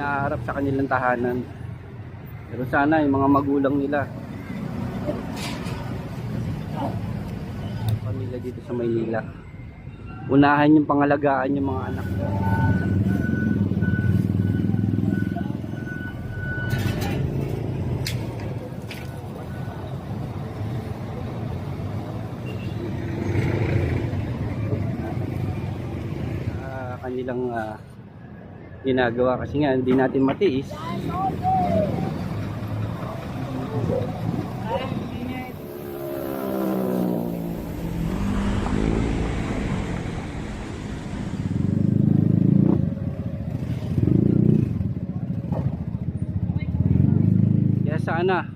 hinaharap sa kanilang tahanan. Pero sana yung mga magulang nila, pamilya dito sa Maynila, unahan yung pangalagaan yung mga anak. Kanilang ginagawa kasi nga hindi natin matiis. Kaya sana